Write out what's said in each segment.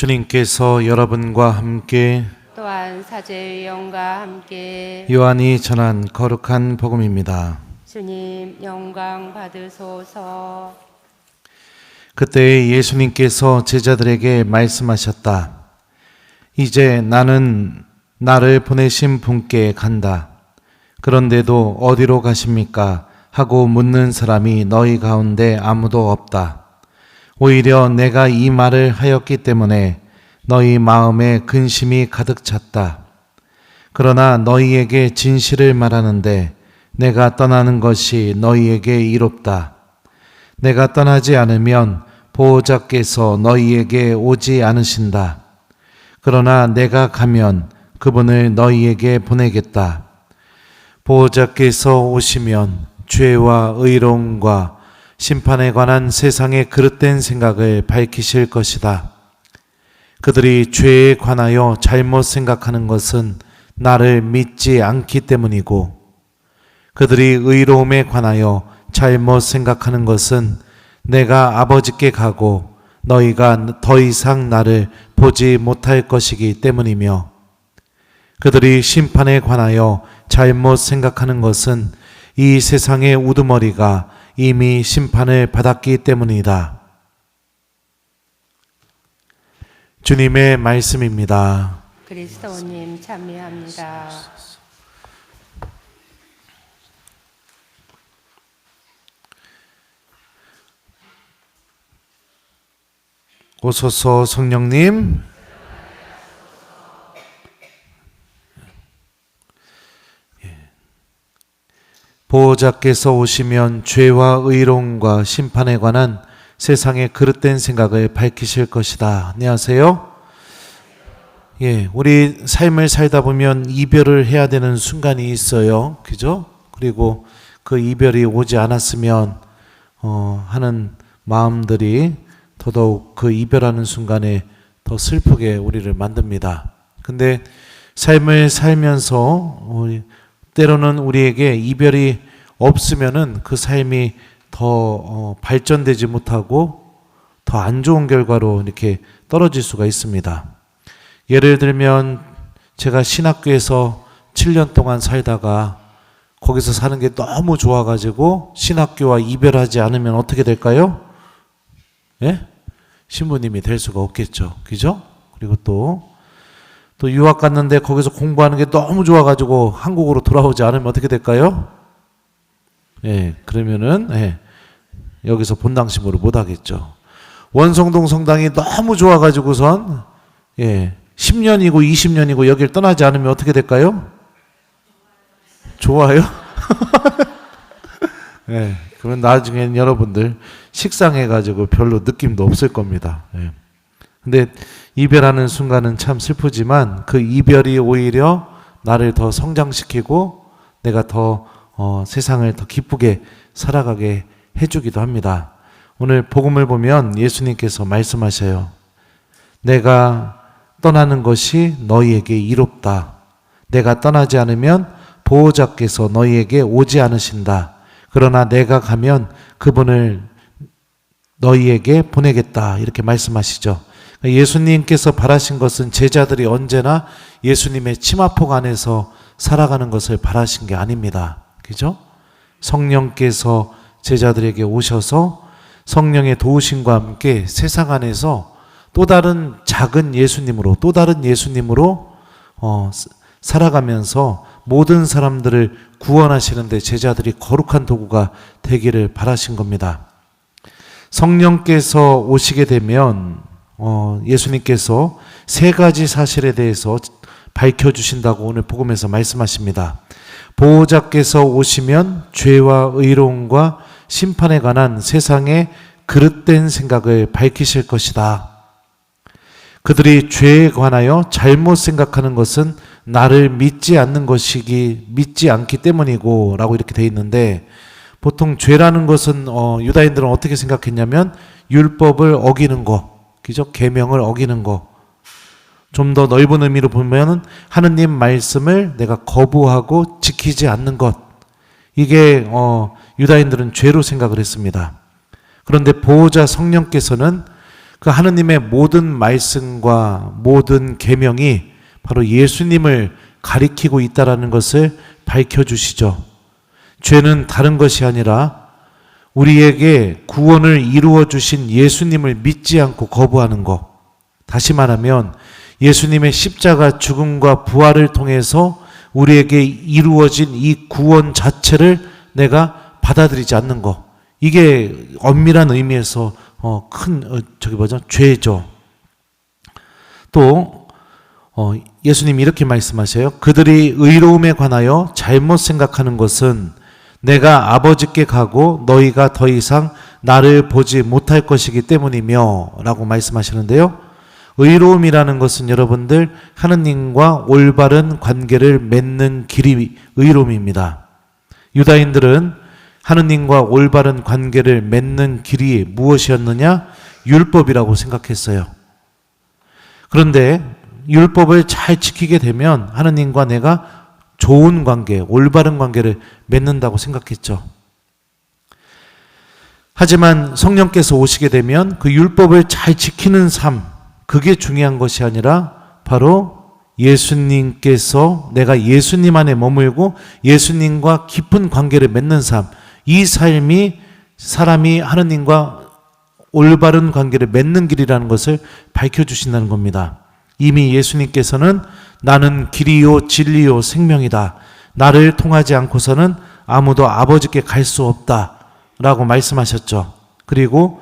주님께서 여러분과 함께 또한 사제의 영과 함께 요한이 전한 거룩한 복음입니다. 주님 영광 받으소서. 그때 예수님께서 제자들에게 말씀하셨다. 이제 나는 나를 보내신 분께 간다. 그런데도 어디로 가십니까? 하고 묻는 사람이 너희 가운데 아무도 없다. 오히려 내가 이 말을 하였기 때문에 너희 마음에 근심이 가득 찼다. 그러나 너희에게 진실을 말하는데 내가 떠나는 것이 너희에게 이롭다. 내가 떠나지 않으면 보호자께서 너희에게 오지 않으신다. 그러나 내가 가면 그분을 너희에게 보내겠다. 보호자께서 오시면 죄와 의로움과 심판에 관한 세상의 그릇된 생각을 밝히실 것이다. 그들이 죄에 관하여 잘못 생각하는 것은 나를 믿지 않기 때문이고, 그들이 의로움에 관하여 잘못 생각하는 것은 내가 아버지께 가고 너희가 더 이상 나를 보지 못할 것이기 때문이며, 그들이 심판에 관하여 잘못 생각하는 것은 이 세상의 우두머리가 이미 심판을 받았기 때문이다. 주님의 말씀입니다. 그리스도님 찬미합니다. 오소서 성령님. 보호자께서 오시면 죄와 의로움과 심판에 관한 세상의 그릇된 생각을 밝히실 것이다. 안녕하세요. 우리 삶을 살다 보면 이별을 해야 되는 순간이 있어요. 그죠? 그리고 그 이별이 오지 않았으면 하는 마음들이 더더욱 그 이별하는 순간에 더 슬프게 우리를 만듭니다. 근데 삶을 살면서 때로는 우리에게 이별이 없으면은 그 삶이 더 발전되지 못하고 더 안 좋은 결과로 이렇게 떨어질 수가 있습니다. 예를 들면 제가 신학교에서 7년 동안 살다가 거기서 사는 게 너무 좋아가지고 신학교와 이별하지 않으면 어떻게 될까요? 신부님이 될 수가 없겠죠. 그죠? 그리고 또 유학 갔는데 거기서 공부하는 게 너무 좋아가지고 한국으로 돌아오지 않으면 어떻게 될까요? 그러면은 여기서 본당심으로 못 하겠죠. 원성동 성당이 너무 좋아가지고선 10년이고 20년이고 여길 떠나지 않으면 어떻게 될까요? 좋아요? 그러면 나중엔 여러분들 식상해가지고 별로 느낌도 없을 겁니다. 근데 이별하는 순간은 참 슬프지만 그 이별이 오히려 나를 더 성장시키고 내가 더 세상을 더 기쁘게 살아가게 해주기도 합니다. 오늘 복음을 보면 예수님께서 말씀하셔요. 내가 떠나는 것이 너희에게 이롭다. 내가 떠나지 않으면 보호자께서 너희에게 오지 않으신다. 그러나 내가 가면 그분을 너희에게 보내겠다. 이렇게 말씀하시죠. 예수님께서 바라신 것은 제자들이 언제나 예수님의 치마폭 안에서 살아가는 것을 바라신 게 아닙니다. 그죠? 성령께서 제자들에게 오셔서 성령의 도우심과 함께 세상 안에서 또 다른 작은 예수님으로 또 다른 예수님으로 살아가면서 모든 사람들을 구원하시는데 제자들이 거룩한 도구가 되기를 바라신 겁니다. 성령께서 오시게 되면 예수님께서 세 가지 사실에 대해서 밝혀주신다고 오늘 복음에서 말씀하십니다. 보호자께서 오시면 죄와 의로움과 심판에 관한 세상의 그릇된 생각을 밝히실 것이다. 그들이 죄에 관하여 잘못 생각하는 것은 나를 믿지 않기 때문이고 라고 이렇게 돼 있는데, 보통 죄라는 것은 유다인들은 어떻게 생각했냐면 율법을 어기는 거, 그죠? 계명을 어기는 거. 좀 더 넓은 의미로 보면 하느님 말씀을 내가 거부하고 지키지 않는 것. 이게 유다인들은 죄로 생각을 했습니다. 그런데 보호자 성령께서는 그 하느님의 모든 말씀과 모든 계명이 바로 예수님을 가리키고 있다라는 것을 밝혀주시죠. 죄는 다른 것이 아니라 우리에게 구원을 이루어 주신 예수님을 믿지 않고 거부하는 것. 다시 말하면 예수님의 십자가 죽음과 부활을 통해서 우리에게 이루어진 이 구원 자체를 내가 받아들이지 않는 것. 이게 엄밀한 의미에서 죄죠. 또 예수님이 이렇게 말씀하셔요. 그들이 의로움에 관하여 잘못 생각하는 것은 내가 아버지께 가고 너희가 더 이상 나를 보지 못할 것이기 때문이며 라고 말씀하시는데요. 의로움이라는 것은 여러분들 하느님과 올바른 관계를 맺는 길이 의로움입니다. 유다인들은 하느님과 올바른 관계를 맺는 길이 무엇이었느냐? 율법이라고 생각했어요. 그런데 율법을 잘 지키게 되면 하느님과 내가 좋은 관계, 올바른 관계를 맺는다고 생각했죠. 하지만 성령께서 오시게 되면 그 율법을 잘 지키는 삶, 그게 중요한 것이 아니라 바로 예수님께서 내가 예수님 안에 머물고 예수님과 깊은 관계를 맺는 삶, 이 삶이 사람이 하느님과 올바른 관계를 맺는 길이라는 것을 밝혀주신다는 겁니다. 이미 예수님께서는 나는 길이요 진리요 생명이다. 나를 통하지 않고서는 아무도 아버지께 갈 수 없다 라고 말씀하셨죠. 그리고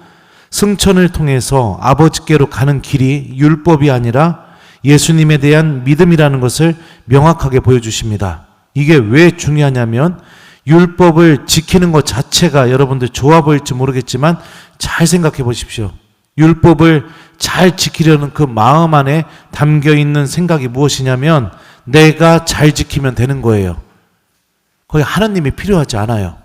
승천을 통해서 아버지께로 가는 길이 율법이 아니라 예수님에 대한 믿음이라는 것을 명확하게 보여주십니다. 이게 왜 중요하냐면 율법을 지키는 것 자체가 여러분들 좋아 보일지 모르겠지만 잘 생각해 보십시오. 율법을 잘 지키려는 그 마음 안에 담겨 있는 생각이 무엇이냐면 내가 잘 지키면 되는 거예요. 거기 하나님이 필요하지 않아요.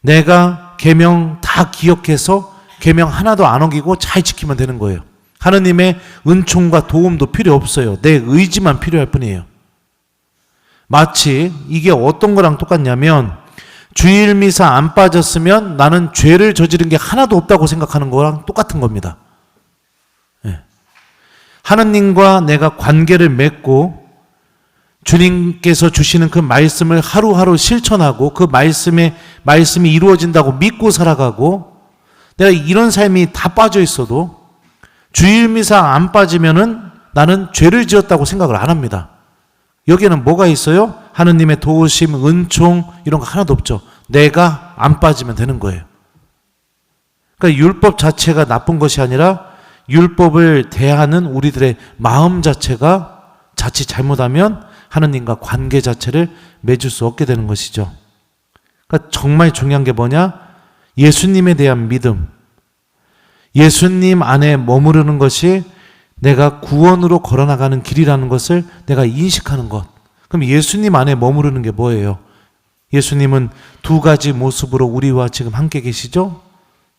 내가 계명 다 기억해서 계명 하나도 안 어기고 잘 지키면 되는 거예요. 하나님의 은총과 도움도 필요 없어요. 내 의지만 필요할 뿐이에요. 마치 이게 어떤 거랑 똑같냐면 주일 미사 안 빠졌으면 나는 죄를 저지른 게 하나도 없다고 생각하는 거랑 똑같은 겁니다. 네. 하느님과 내가 관계를 맺고 주님께서 주시는 그 말씀을 하루하루 실천하고 그 말씀이 이루어진다고 믿고 살아가고 내가 이런 삶이 다 빠져 있어도 주일 미사 안 빠지면은 나는 죄를 지었다고 생각을 안 합니다. 여기에는 뭐가 있어요? 하느님의 도우심, 은총 이런 거 하나도 없죠. 내가 안 빠지면 되는 거예요. 그러니까 율법 자체가 나쁜 것이 아니라 율법을 대하는 우리들의 마음 자체가 자칫 잘못하면 하느님과 관계 자체를 맺을 수 없게 되는 것이죠. 그러니까 정말 중요한 게 뭐냐? 예수님에 대한 믿음. 예수님 안에 머무르는 것이 내가 구원으로 걸어나가는 길이라는 것을 내가 인식하는 것. 그럼 예수님 안에 머무르는 게 뭐예요? 예수님은 두 가지 모습으로 우리와 지금 함께 계시죠?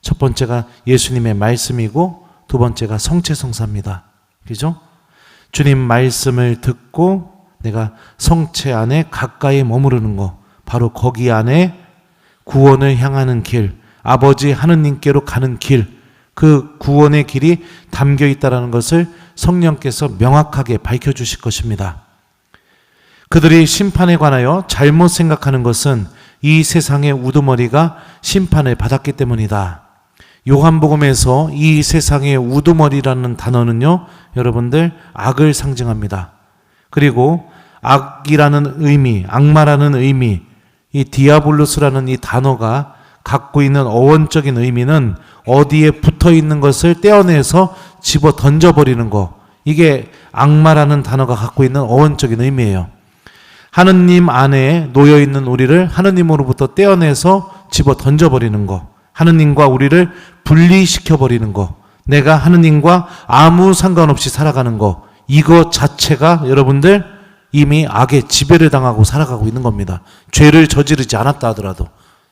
첫 번째가 예수님의 말씀이고 두 번째가 성체성사입니다. 그죠? 주님 말씀을 듣고 내가 성체 안에 가까이 머무르는 것. 바로 거기 안에 구원을 향하는 길, 아버지 하느님께로 가는 길, 그 구원의 길이 담겨 있다는 것을 성령께서 명확하게 밝혀주실 것입니다. 그들이 심판에 관하여 잘못 생각하는 것은 이 세상의 우두머리가 심판을 받았기 때문이다. 요한복음에서 이 세상의 우두머리라는 단어는요, 여러분들 악을 상징합니다. 그리고 악이라는 의미, 악마라는 의미, 이 디아블로스라는 이 단어가 갖고 있는 어원적인 의미는 어디에 붙어 있는 것을 떼어내서 집어 던져버리는 거. 이게 악마라는 단어가 갖고 있는 어원적인 의미예요. 하느님 안에 놓여 있는 우리를 하느님으로부터 떼어내서 집어 던져버리는 거. 하느님과 우리를 분리시켜버리는 거. 내가 하느님과 아무 상관없이 살아가는 거. 이거 자체가 여러분들 이미 악의 지배를 당하고 살아가고 있는 겁니다. 죄를 저지르지 않았다 하더라도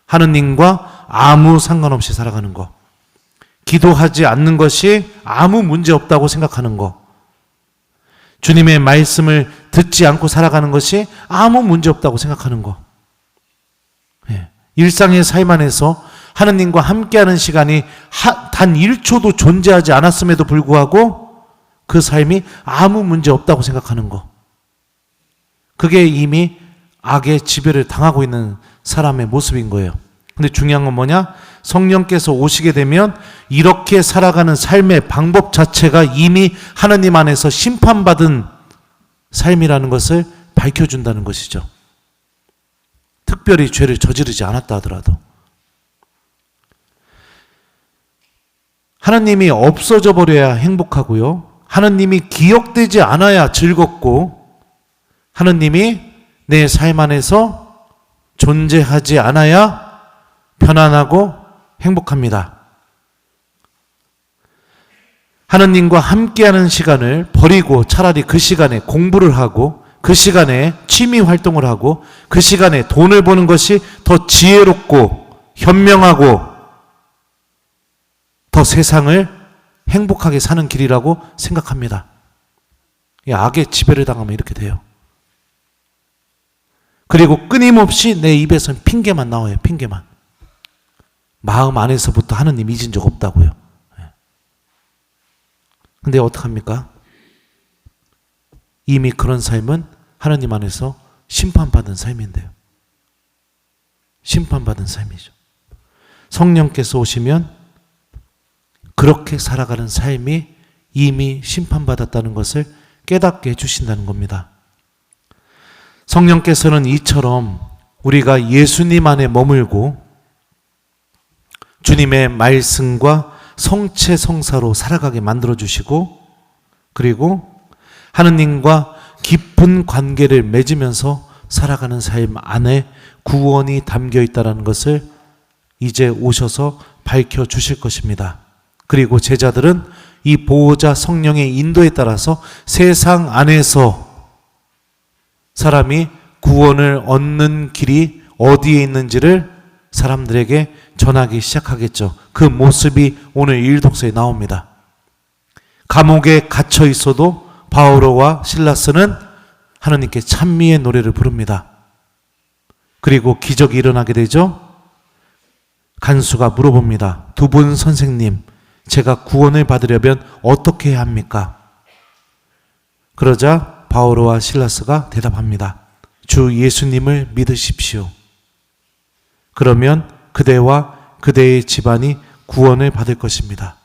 하느님과 아무 상관없이 살아가는 거. 기도하지 않는 것이 아무 문제 없다고 생각하는 거. 주님의 말씀을 듣지 않고 살아가는 것이 아무 문제 없다고 생각하는 거. 일상의 삶 안에서 하느님과 함께하는 시간이 단 1초도 존재하지 않았음에도 불구하고 그 삶이 아무 문제 없다고 생각하는 거. 그게 이미 악의 지배를 당하고 있는 사람의 모습인 거예요. 근데 중요한 건 뭐냐? 성령께서 오시게 되면 이렇게 살아가는 삶의 방법 자체가 이미 하나님 안에서 심판받은 삶이라는 것을 밝혀준다는 것이죠. 특별히 죄를 저지르지 않았다 하더라도. 하나님이 없어져 버려야 행복하고요. 하나님이 기억되지 않아야 즐겁고, 하나님이 내 삶 안에서 존재하지 않아야 편안하고 행복합니다. 하나님과 함께하는 시간을 버리고 차라리 그 시간에 공부를 하고, 그 시간에 취미 활동을 하고, 그 시간에 돈을 버는 것이 더 지혜롭고 현명하고 더 세상을 행복하게 사는 길이라고 생각합니다. 악의 지배를 당하면 이렇게 돼요. 그리고 끊임없이 내 입에서는 핑계만 나와요. 핑계만. 마음 안에서부터 하느님 잊은 적 없다고요. 근데 어떡합니까? 이미 그런 삶은 하나님 안에서 심판받은 삶인데요. 심판받은 삶이죠. 성령께서 오시면 그렇게 살아가는 삶이 이미 심판받았다는 것을 깨닫게 해주신다는 겁니다. 성령께서는 이처럼 우리가 예수님 안에 머물고 주님의 말씀과 성체성사로 살아가게 만들어주시고, 그리고 하느님과 깊은 관계를 맺으면서 살아가는 삶 안에 구원이 담겨 있다는 것을 이제 오셔서 밝혀주실 것입니다. 그리고 제자들은 이 보호자 성령의 인도에 따라서 세상 안에서 사람이 구원을 얻는 길이 어디에 있는지를 사람들에게 전하기 시작하겠죠. 그 모습이 오늘 일독서에 나옵니다. 감옥에 갇혀 있어도 바오로와 실라스는 하나님께 찬미의 노래를 부릅니다. 그리고 기적이 일어나게 되죠. 간수가 물어봅니다. 두 분 선생님, 제가 구원을 받으려면 어떻게 해야 합니까? 그러자 바오로와 실라스가 대답합니다. 주 예수님을 믿으십시오. 그러면 그대와 그대의 집안이 구원을 받을 것입니다.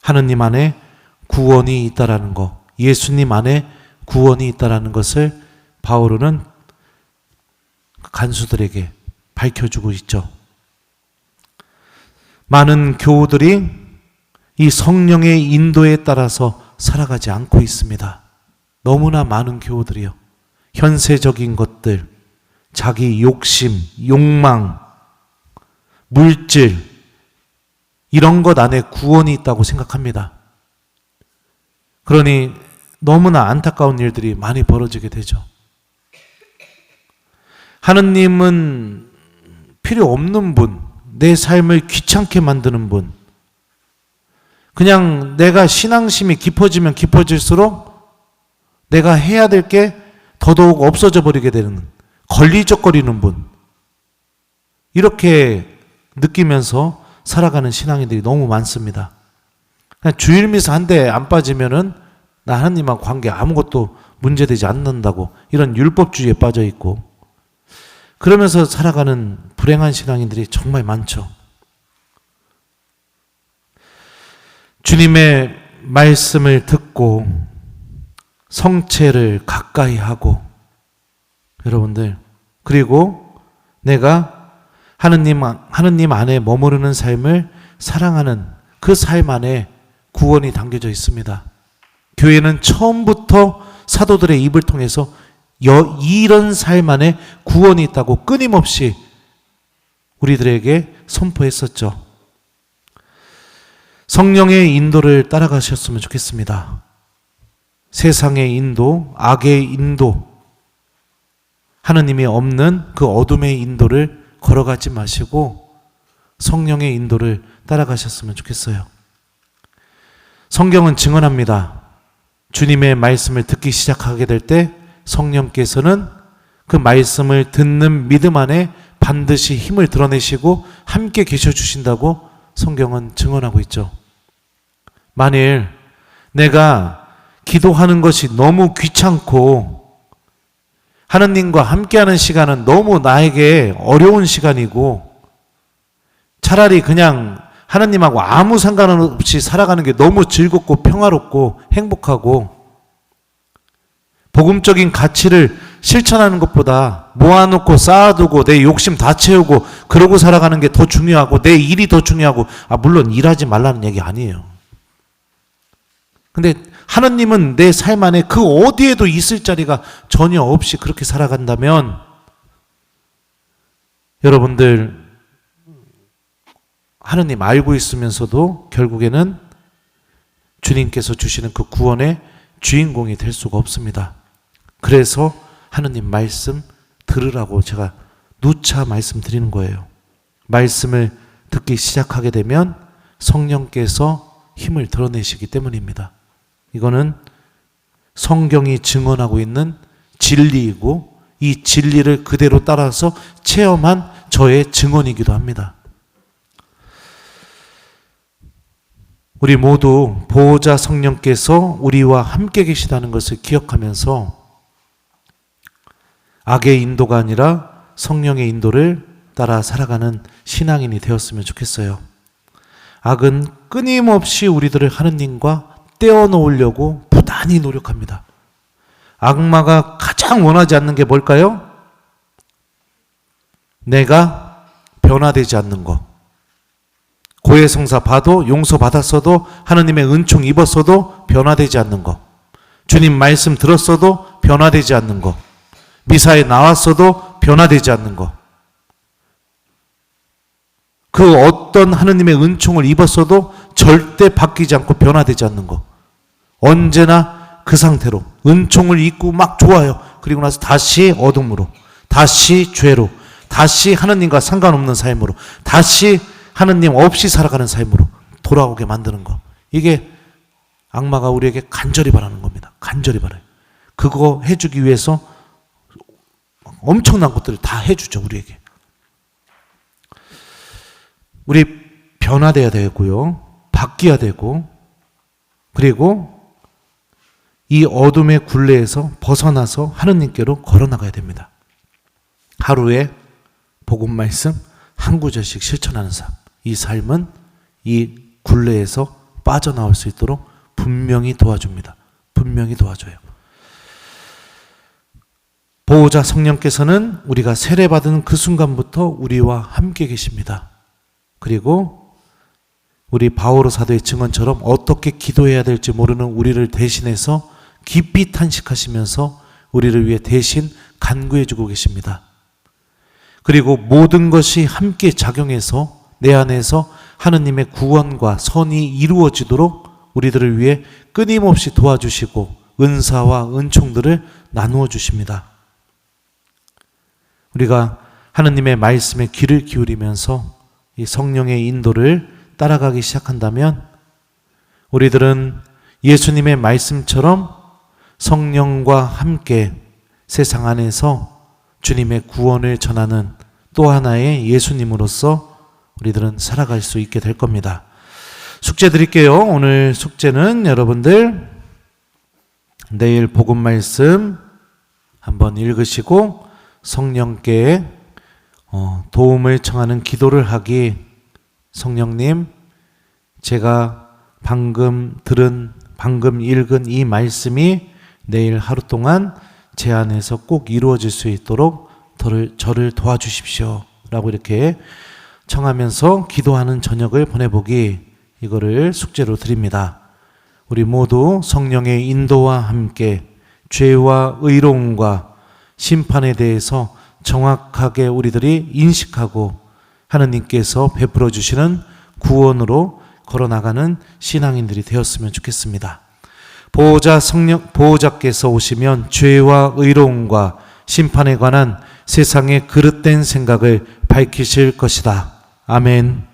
하느님 안에 구원이 있다라는 것, 예수님 안에 구원이 있다라는 것을 바오로는 간수들에게 밝혀주고 있죠. 많은 교우들이 이 성령의 인도에 따라서 살아가지 않고 있습니다. 너무나 많은 교우들이요. 현세적인 것들, 자기 욕심, 욕망, 물질, 이런 것 안에 구원이 있다고 생각합니다. 그러니 너무나 안타까운 일들이 많이 벌어지게 되죠. 하느님은 필요 없는 분, 내 삶을 귀찮게 만드는 분, 그냥 내가 신앙심이 깊어지면 깊어질수록 내가 해야 될 게 더더욱 없어져 버리게 되는, 걸리적거리는 분, 이렇게 느끼면서 살아가는 신앙인들이 너무 많습니다. 그냥 주일 미사 한 대 안 빠지면은 나 하나님하고 관계 아무것도 문제되지 않는다고, 이런 율법주의에 빠져 있고, 그러면서 살아가는 불행한 신앙인들이 정말 많죠. 주님의 말씀을 듣고 성체를 가까이 하고, 여러분들, 그리고 내가 하느님 안에 머무르는 삶을 사랑하는 그 삶 안에 구원이 담겨져 있습니다. 교회는 처음부터 사도들의 입을 통해서 이런 삶 안에 구원이 있다고 끊임없이 우리들에게 선포했었죠. 성령의 인도를 따라가셨으면 좋겠습니다. 세상의 인도, 악의 인도, 하느님이 없는 그 어둠의 인도를 걸어가지 마시고 성령의 인도를 따라가셨으면 좋겠어요. 성경은 증언합니다. 주님의 말씀을 듣기 시작하게 될 때 성령께서는 그 말씀을 듣는 믿음 안에 반드시 힘을 드러내시고 함께 계셔 주신다고 성경은 증언하고 있죠. 만일 내가 기도하는 것이 너무 귀찮고 하느님과 함께하는 시간은 너무 나에게 어려운 시간이고 차라리 그냥 하느님하고 아무 상관없이 살아가는 게 너무 즐겁고 평화롭고 행복하고 복음적인 가치를 실천하는 것보다 모아놓고 쌓아두고 내 욕심 다 채우고 그러고 살아가는 게 더 중요하고 내 일이 더 중요하고, 물론 일하지 말라는 얘기 아니에요. 근데 하느님은 내 삶 안에 그 어디에도 있을 자리가 전혀 없이 그렇게 살아간다면 여러분들 하느님 알고 있으면서도 결국에는 주님께서 주시는 그 구원의 주인공이 될 수가 없습니다. 그래서 하느님 말씀 들으라고 제가 누차 말씀드리는 거예요. 말씀을 듣기 시작하게 되면 성령께서 힘을 드러내시기 때문입니다. 이거는 성경이 증언하고 있는 진리이고 이 진리를 그대로 따라서 체험한 저의 증언이기도 합니다. 우리 모두 보호자 성령께서 우리와 함께 계시다는 것을 기억하면서 악의 인도가 아니라 성령의 인도를 따라 살아가는 신앙인이 되었으면 좋겠어요. 악은 끊임없이 우리들을 하느님과 떼어놓으려고 부단히 노력합니다. 악마가 가장 원하지 않는 게 뭘까요? 내가 변화되지 않는 것. 고해성사 봐도 용서받았어도 하느님의 은총 입었어도 변화되지 않는 것. 주님 말씀 들었어도 변화되지 않는 것. 미사에 나왔어도 변화되지 않는 것. 그 어떤 하느님의 은총을 입었어도 절대 바뀌지 않고 변화되지 않는 것. 언제나 그 상태로 은총을 입고 막 좋아요. 그리고 나서 다시 어둠으로, 다시 죄로, 다시 하느님과 상관없는 삶으로, 다시 하느님 없이 살아가는 삶으로 돌아오게 만드는 것. 이게 악마가 우리에게 간절히 바라는 겁니다. 간절히 바라요. 그거 해주기 위해서 엄청난 것들을 다 해주죠, 우리에게. 우리 변화돼야 되고요. 바뀌어야 되고, 그리고 이 어둠의 굴레에서 벗어나서 하느님께로 걸어나가야 됩니다. 하루에 복음 말씀 한 구절씩 실천하는 삶. 이 삶은 이 굴레에서 빠져나올 수 있도록 분명히 도와줍니다. 분명히 도와줘요. 보호자 성령께서는 우리가 세례받은 그 순간부터 우리와 함께 계십니다. 그리고 우리 바오로 사도의 증언처럼 어떻게 기도해야 될지 모르는 우리를 대신해서 깊이 탄식하시면서 우리를 위해 대신 간구해주고 계십니다. 그리고 모든 것이 함께 작용해서 내 안에서 하느님의 구원과 선이 이루어지도록 우리들을 위해 끊임없이 도와주시고 은사와 은총들을 나누어 주십니다. 우리가 하느님의 말씀에 귀를 기울이면서 이 성령의 인도를 따라가기 시작한다면 우리들은 예수님의 말씀처럼 성령과 함께 세상 안에서 주님의 구원을 전하는 또 하나의 예수님으로서 우리들은 살아갈 수 있게 될 겁니다. 숙제 드릴게요. 오늘 숙제는 여러분들 내일 복음 말씀 한번 읽으시고 성령께 도움을 청하는 기도를 하기. 성령님, 제가 방금 읽은 이 말씀이 내일 하루 동안 제 안에서 꼭 이루어질 수 있도록 저를 도와주십시오 라고 이렇게 청하면서 기도하는 저녁을 보내보기, 이거를 숙제로 드립니다. 우리 모두 성령의 인도와 함께 죄와 의로움과 심판에 대해서 정확하게 우리들이 인식하고 하느님께서 베풀어 주시는 구원으로 걸어나가는 신앙인들이 되었으면 좋겠습니다. 보호자께서 오시면 죄와 의로움과 심판에 관한 세상의 그릇된 생각을 밝히실 것이다. 아멘.